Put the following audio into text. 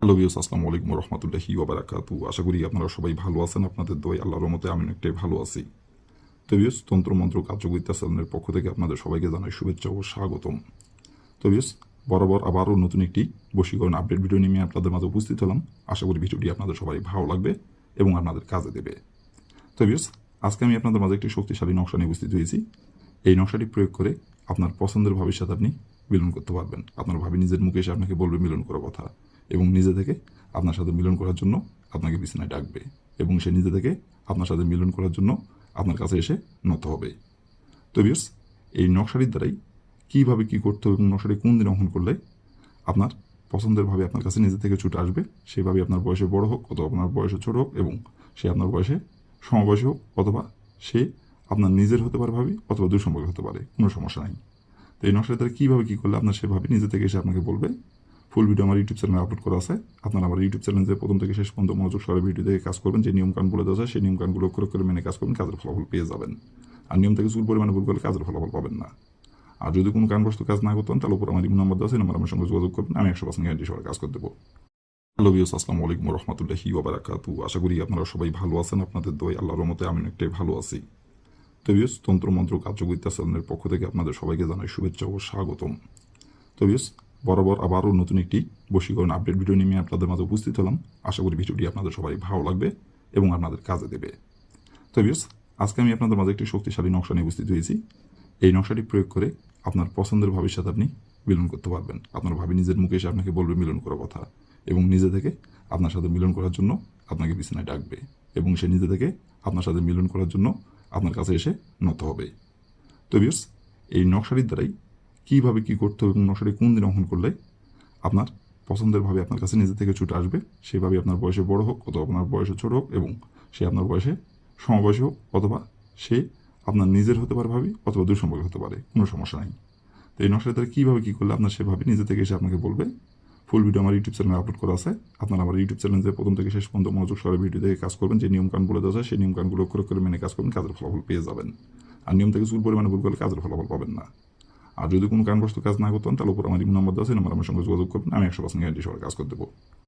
Hello views, আসসালামু আলাইকুম রহমতুল্লাহি ওবারাকাতু। আশা করি আপনারা সবাই ভালো আছেন। আপনাদের দোয়ায় আল্লাহর রহমতে আমি অনেকটাই ভালো আছি। তো ভিউস, তন্ত্রমন্ত্র কার্যকরিতা চ্যানেলের পক্ষ থেকে আপনাদের সবাইকে জানাই শুভেচ্ছা ও স্বাগতম। তো ভিউস, বরাবর আবারও নতুন একটি বশীকরণ আপডেট ভিডিও নিয়ে আপনাদের মাঝে উপস্থিত হলাম। আশা করি ভিডিওটি আপনাদের সবাই ভালো লাগবে এবং আপনাদের কাজে দেবে। তো ভিউস, আজকে আমি আপনাদের মাঝে একটি শক্তিশালী নকশা নিয়ে উপস্থিত হয়েছি। এই নকশাটি প্রয়োগ করে আপনার পছন্দের ভাবির সাথে আপনি মিলন করতে পারবেন। আপনার ভাবি নিজের মুখে এসে আপনাকে বলবে মিলন করার কথা, এবং নিজে থেকে আপনার সাথে মিলন করার জন্য আপনাকে বিছানায় ডাকবে, এবং সে নিজে থেকে আপনার সাথে মিলন করার জন্য আপনার কাছে এসে নত হবে। তো ভিউয়ার্স, এই নকশাটির দ্বারাই কীভাবে কী করতে হবে এবং নকশাটি কোন দিন অঙ্কন করলে আপনার পছন্দের ভাবে আপনার কাছে নিজে থেকে ছুটে আসবে, সেভাবে আপনার বয়সে বড় হোক অথবা আপনার বয়সে ছোট হোক, এবং সে আপনার বয়সে সমবয়সী হোক অথবা সে আপনার নিজের হতে পারে ভাবি অথবা দুঃসম্পর্ক হতে পারে, কোনো সমস্যা নাই। তো এই নকশার দ্বারা কীভাবে কী করলে আপনার সেভাবে নিজে থেকে এসে আপনাকে বলবে, ফুল ভিডিও আমার ইউটিউব চ্যানেলে আপলোড করা আছে। আপনারা আমার ইউটিউব চ্যানেলে প্রথম থেকে শেষ পর্যন্ত মনোযোগ সহকারে ভিডিও দেখে কাজ করবেন। যে নিয়মকানুন বলে দেওয়া যায় সেই নিয়মকানুনগুলো করে মেনে কাজ করবেন, কাজের ফলাফল পেয়ে যাবেন। আর নিয়ম থেকে চুল পরিমাণে ভুল করলে কাজের ফলাফল পাবেন না। আর যদি কোনো কারণবশত কাজ না করতেন, তাহলে উপর আমার ইমো নাম্বার দেওয়া আছে, নাম্বার আমার সঙ্গে যোগাযোগ করবেন। আমি 100% গ্যারান্টি সহকারে কাজ করে দেবো। হ্যালো ভিউস, আসসালামু আলাইকুম রহমতুল্লাহি ওবারাকাতু। আশা করি আপনারা সবাই ভালো আছেন। আপনাদের দোয়ায় আল্লাহর রহমতে আমি অনেকটাই ভালো আছি। তো ভিউস, তন্ত্রমন্ত্র কার্যকরিতা চ্যানেলের পক্ষ থেকে আপনাদের সবাইকে জানাই শুভেচ্ছা ও স্বাগতম। তো ভিউস, বরাবর আবারও নতুন একটি বশীকরণ আপডেট ভিডিও নিয়ে আপনাদের মাঝে উপস্থিত হলাম। আশা করি ভিডিওটি আপনাদের সবাই ভালো লাগবে এবং আপনাদের কাজে দেবে। তো ভিউস, আজকে আমি আপনাদের মাঝে একটি শক্তিশালী নকশা নিয়ে উপস্থিত হয়েছি। এই নকশাটি প্রয়োগ করে আপনার পছন্দের ভাবির সাথে আপনি মিলন করতে পারবেন। আপনার ভাবি নিজের মুখে এসে আপনাকে বলবে মিলন করার কথা, এবং নিজে থেকে আপনার সাথে মিলন করার জন্য আপনাকে বিছানায় ডাকবে, এবং সে নিজে থেকে আপনার সাথে মিলন করার জন্য আপনার কাছে এসে নত হবে। তো ভিউস, এই নকশাটির দ্বারাই কীভাবে কী করতে হবে এবং নকশাটি কোন দিন অঙ্কন করলে আপনার পছন্দের ভাবে আপনার কাছে নিজে থেকে ছুটে আসবে, সেভাবে আপনার বয়সে বড় হোক অথবা আপনার বয়সে ছোট হোক, এবং সে আপনার বয়সে সমবয়সী হোক অথবা সে আপনার নিজের হতে পারে ভাবি অথবা দুঃসম্পর্ক হতে পারে, কোনো সমস্যা নাই। তো এই নকশার দ্বারা কীভাবে কী করলে আপনার সেভাবে নিজে থেকে এসে আপনাকে বলবে, ফুল ভিডিও আমার ইউটিউব চ্যানেলে আপলোড করা আছে। আপনারা আমার ইউটিউব চ্যানেলে প্রথম থেকে শেষ পর্যন্ত মনোযোগ সহকারে ভিডিও দেখে কাজ করবেন। যে নিয়মকানুন বলে দেওয়া যায় সেই নিয়মকানুনগুলো করে মেনে কাজ করবেন, কাজের ফলাফল পেয়ে যাবেন। আর নিয়ম থেকে চুল পরিমাণে ভুল করলে কাজের ফলাফল পাবেন না। আর যদি কোনো কারণবশত কাজ না করতেন, তাহলে উপর আমার ইমো নাম্বার দেওয়া আছে, নাম্বার আমার সঙ্গে যোগাযোগ করবেন। আমি 100% গ্যারান্টি সহকারে কাজ করে দেবো।